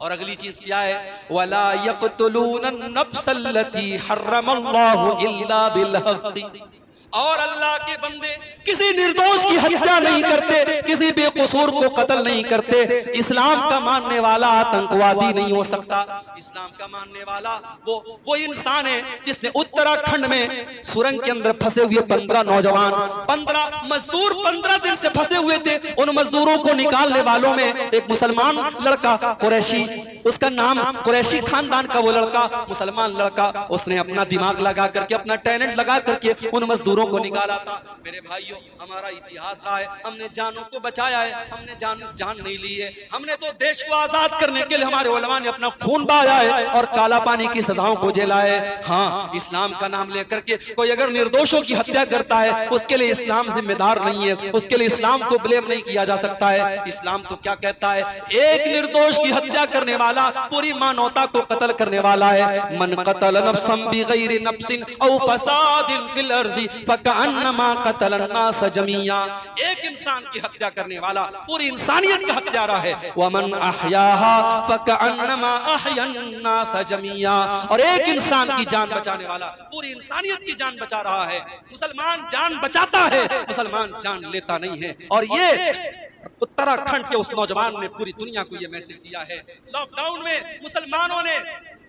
और अगली चीज क्या है, वला यक़्तुलून नफ्सल्लती हर्रमल्लाहु इल्ला बिल हक़्क़ि, और अल्लाह के बंदे किसी निर्दोष की हत्या नहीं करते, किसी बेकसूर को कत्ल नहीं करते। इस्लाम का मानने वाला आतंकवादी नहीं हो सकता। इस्लाम का मानने वाला वो इंसान है जिसने उत्तराखंड में सुरंग के अंदर फंसे हुए 15 नौजवान, 15 मजदूर 15 दिन से फंसे हुए थे। उन मजदूरों को निकालने वालों में एक मुसलमान लड़का कुरैशी, उसका नाम कुरैशी खानदान का वो लड़का, मुसलमान लड़का, उसने अपना दिमाग लगा करके, अपना टैलेंट लगा करके उन मजदूरों को निकाला था। मेरे भाइयों, हमारा इतिहास रहा है, हमने जानों को बचाया है, हमने जान नहीं ली है। हमने तो देश को आजाद करने के लिए हमारे उलमा ने अपना खून बहाया है और काला पानी की सजाओं को झेला है। हाँ, इस्लाम का नाम लेकर के कोई अगर निर्दोषों की हत्या करता है, उसके लिए इस्लाम जिम्मेदार नहीं है, उसके लिए इस्लाम को ब्लेम नहीं किया जा सकता है। इस्लाम तो क्या कहता है, एक निर्दोष की हत्या करने वाला पूरी मानवता को कत्ल करने वाला है। मन कतल नफ्सन बिगैरि नफ्सिन औ फसादिन फिल अर्ज़ि फकअन्नमा कतलन नास जमीया, एक इंसान की हत्या करने वाला पूरी इंसानियत का हत्यारा है। वमन अहयाहा फकअन्नमा अहयन नास जमीया, और एक इंसान की जान बचाने वाला पूरी इंसानियत की जान बचा रहा है। मुसलमान जान बचाता है, मुसलमान जान लेता नहीं है। और ये उत्तराखंड के उस नौजवान ने पूरी दुनिया को यह मैसेज दिया है। लॉकडाउन में मुसलमानों ने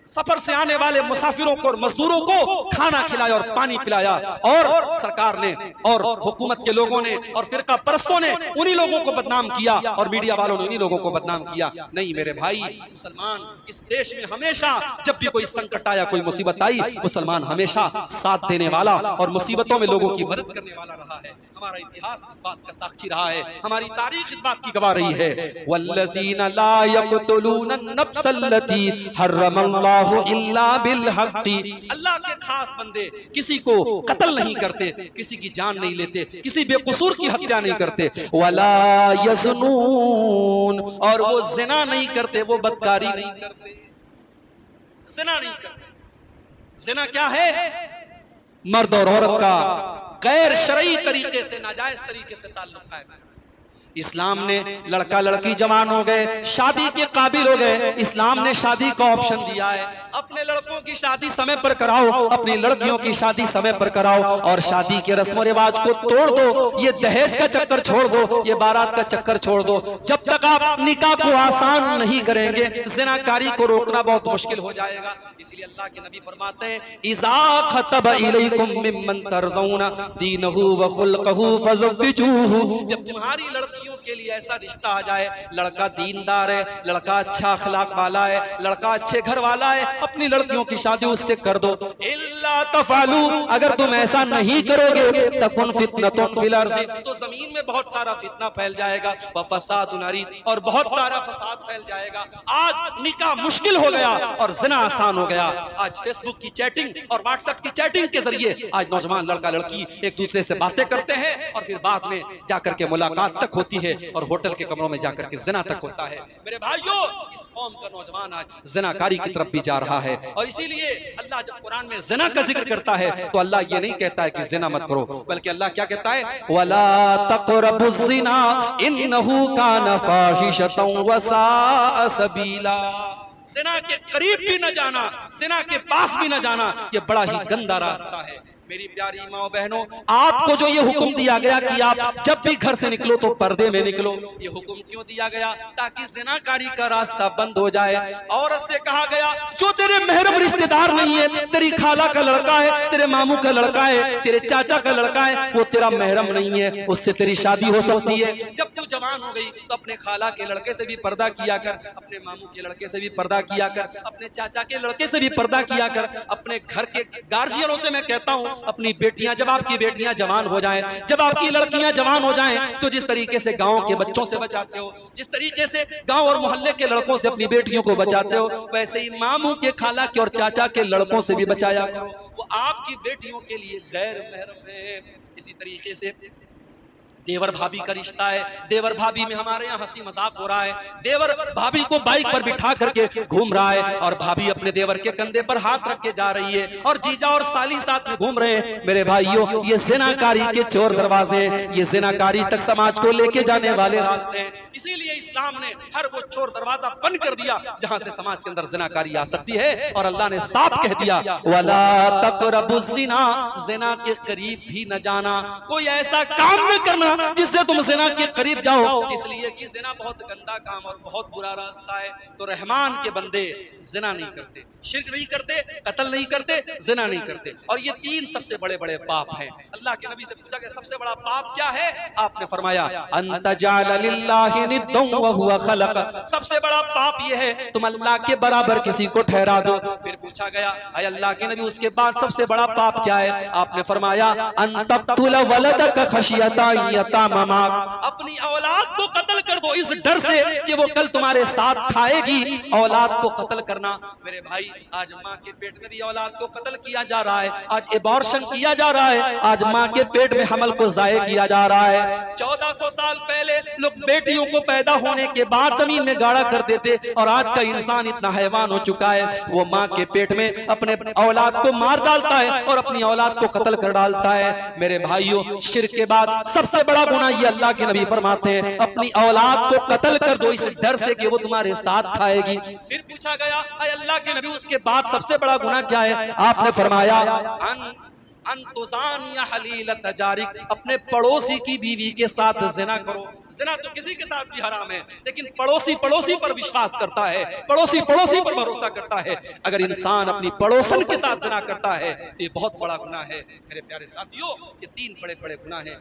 सफर से आने वाले मुसाफिरों को और मजदूरों को खाना खिलाया और पानी पिलाया, और सरकार ने और हुकूमत के लोगों ने और फिरका परस्तों ने उन्हीं लोगों को बदनाम किया और मीडिया वालों ने उन्हीं लोगों को बदनाम किया। नहीं मेरे भाई, मुसलमान इस देश में हमेशा जब भी कोई संकट आया, कोई मुसीबत आई, मुसलमान हमेशा साथ देने वाला और मुसीबतों में लोगों की मदद करने वाला रहा है। हमारा इतिहास इस बात का साक्षी रहा है, हमारी तारीख इस बात की गवाह रही है। वल्लज़ीना ला यक़्तुलून नफ्सल्लती हर्रमल्लाहु इल्ला बिल हक़्क़ि, अल्लाह के खास बंदे किसी को कत्ल नहीं करते, किसी की जान नहीं लेते, किसी बेकसूर की हत्या नहीं करते। वला यज़नून, और वो ज़िना नहीं करते, वो बदकारी नहीं करते, ज़िना नहीं करते। ज़िना क्या है? मर्द और औरत का गैर शरई तरीके से, नाजायज तरीके से ताल्लुक कायम है। इस्लाम ने लड़का लड़की जवान हो गए, शादी के काबिल हो गए, इस्लाम ने शादी का ऑप्शन दिया है। अपने लड़कों की शादी समय पर कराओ, अपनी लड़कियों की शादी समय पर कराओ, और शादी के रस्म रिवाज को तोड़ दो। ये दहेज का चक्कर छोड़ दो, ये बारात का चक्कर छोड़ दो। जब तक आप निकाह को आसान नहीं करेंगे, ज़िनाकारी को रोकना बहुत मुश्किल हो जाएगा। इसलिए अल्लाह के नबी फरमाते हैं, इज़ा खतब इलैकुम मिम्मन तरज़ौना दीनहु व खुल्क़हु फज़व्विजूहु, जब तुम्हारी लड़की के लिए ऐसा रिश्ता आ जाए, लड़का दीनदार है, लड़का अच्छा अखलाक वाला है, लड़का अच्छे घर वाला है, अपनी लड़कियों की शादी उससे कर दो। इल्ला तफालू, अगर तुम ऐसा नहीं करोगे, तकुन फितनतुन फिल अर्ज़ि, तो जमीन में बहुत सारा फितना फैल जाएगा, व फसादुन अरीज़, और बहुत सारा फसाद फैल जाएगा। आज निकाह मुश्किल हो गया और ज़िना आसान हो गया। आज फेसबुक की चैटिंग और व्हाट्सएप की चैटिंग के जरिए आज नौजवान लड़का लड़की एक दूसरे से बातें करते हैं और फिर बाद में जाकर के मुलाकात तक होती है और होटल के कमरों में जाकर के ज़िना तक होता है। मेरे भाइयों, इस कौम का नौजवान आज ज़िनाकारी की तरफ भी जा रहा है। और इसीलिए अल्लाह जब कुरान में ज़िना का जिक्र करता है तो अल्लाह ये नहीं कहता है कि ज़िना मत करो, बल्कि अल्लाह क्या कहता है, वला तक़रबुज़्ज़िना इन्नहु कान फ़ाहिशतन व साअ सबीला, ज़िना के करीब भी न जाना, ज़िना के पास भी न जाना, ये बड़ा ही गंदा रास्ता है। मेरी प्यारी माँ बहनों, आपको जो ये हुक्म दिया गया कि आप जब भी घर से निकलो तो पर्दे में निकलो, ये हुक्म क्यों दिया गया? ताकि ज़िनाकारी का रास्ता बंद हो जाए। औरत से कहा गया जो तेरे महरम रिश्तेदार नहीं है, तेरी खाला का लड़का है, तेरे मामू का लड़का है, तेरे चाचा का लड़का है, वो तेरा महरम नहीं है, उससे तेरी शादी हो सकती है। जब तू जवान हो गई तो अपने खाला के लड़के से भी पर्दा किया कर, अपने मामू के लड़के से भी पर्दा किया कर, अपने चाचा के लड़के से भी पर्दा किया कर। अपने घर के गार्जियनों से मैं कहता हूँ, अपनी बेटियां, जब आपकी बेटियां जवान हो जाएं, जब आपकी लड़कियां जवान हो जाएं, तो जिस तरीके से गांव के बच्चों से बचाते हो, जिस तरीके से गांव और मोहल्ले के लड़कों से अपनी बेटियों को बचाते हो, वैसे ही मामू के, खाला के और चाचा के लड़कों से भी बचाया करो। वो आपकी बेटियों के लिए गैर महरम है। इसी तरीके से देवर भाभी का रिश्ता है, देवर भाभी में हमारे यहाँ हंसी मजाक हो रहा है, देवर भाभी को बाइक पर बिठा करके घूम रहा है और भाभी अपने देवर के कंधे पर हाथ रख के जा रही है और जीजा और साली साथ में घूम रहे हैं। मेरे भाइयों, ये ज़िनाकारी के चोर दरवाजे, ये ज़िनाकारी तक समाज को लेके जाने वाले रास्ते हैं। इसीलिए इस्लाम ने हर वो चोर दरवाजा बंद कर दिया जहां से समाज के अंदर ज़िनाकारी आ सकती है। और अल्लाह ने साफ कह दिया, वला तक़रबुज़्ज़िना, ज़िना के करीब भी न जाना, कोई ऐसा काम न करना जिससे तुम ज़िना के करीब जाओ, इसलिए कि ज़िना बहुत गंदा काम और बहुत बुरा रास्ता है। तो रहमान के बंदे ज़िना नहीं करते, शिर्क नहीं करते, कत्ल नहीं करते, ज़िना नहीं करते। और ये तीन सबसे बड़े बड़े पाप हैं। अल्लाह के नबी से पूछा गया सबसे बड़ा पाप क्या है? आपने फरमाया अंतजाल लिल्लाहि निद्दन व हुवा खलक, सबसे बड़ा पाप ये है तुम अल्लाह के बराबर किसी को ठहरा दो। फिर पूछा गया अय अल्लाह के नबी उसके बाद सबसे बड़ा पाप क्या है? आपने फरमाया अन तक़तुल वलदक खशियता यतामा, अपनी औलाद को कत्ल कर दो इस डर से कि वो कल तुम्हारे साथ खाएगी। औलाद को कत्ल करना, मेरे भाई आज माँ के पेट में भी औलाद को कत्ल किया जा रहा है, आज एबॉर्शन किया जा रहा है, आज माँ के पेट में हमल को जाये किया जा रहा है। 1400 साल पहले लोग बेटियों को पैदा होने के बाद जमीन में गाड़ा कर देते और आज का इंसान इतना हैवान हो चुका है, वो माँ के पेट में अपने औलाद को मार डालता है और अपनी औलाद को कत्ल कर डालता है। मेरे भाइयों, शिर्क के बाद सबसे बड़ा गुनाह ये अल्लाह के नबी फरमाते हैं अपनी औलाद को कत्ल कर दो इस डर से कि वो तुम्हारे साथ खाएगी। फिर पूछा गया अय अल्लाह के नबी उसके बाद सबसे बड़ा गुनाह क्या है? आपने फरमाया अंतुजानिया हलीलत जारिक, अपने पड़ोसी की बीवी के साथ ज़िना करो। ज़िना तो किसी के साथ भी हराम है, लेकिन पड़ोसी पड़ोसी पर विश्वास करता है, पड़ोसी पड़ोसी पर भरोसा करता है। अगर इंसान अपनी पड़ोसन के साथ ज़िना करता है तो ये बहुत बड़ा गुनाह है। मेरे प्यारे साथियों, ये तीन बड़े बड़े गुनाह हैं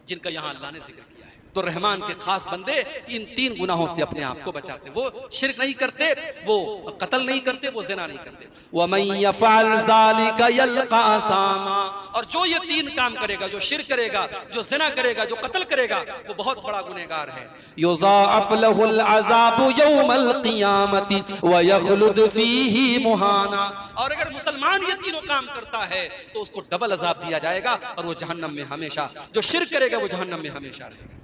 जिनका यहाँ अल्लाह ने जिक्र किया है। तो रहमान के खास बंदे इन तीन गुनाहों से अपने आप को बचाते। वो शिर्क नहीं करते, वो कत्ल नहीं करते, वो ज़िना नहीं करते। वमन यफ़अल ज़ालिका यल्क़ा असामा, और जो ये तीन काम करेगा, जो शिर्क करेगा, जो ज़िना करेगा, जो कत्ल करेगा, वो बहुत बड़ा गुनहगार है। युज़ाअफ़ लहुल अज़ाबु यौमल क़ियामति व यख़लुद फ़ीही मुहाना, और अगर मुसलमान ये तीनों काम करता है तो उसको डबल अज़ाब दिया जाएगा और वो जहन्नम में हमेशा, जो शिर्क करेगा वो जहन्नम में हमेशा रहेगा।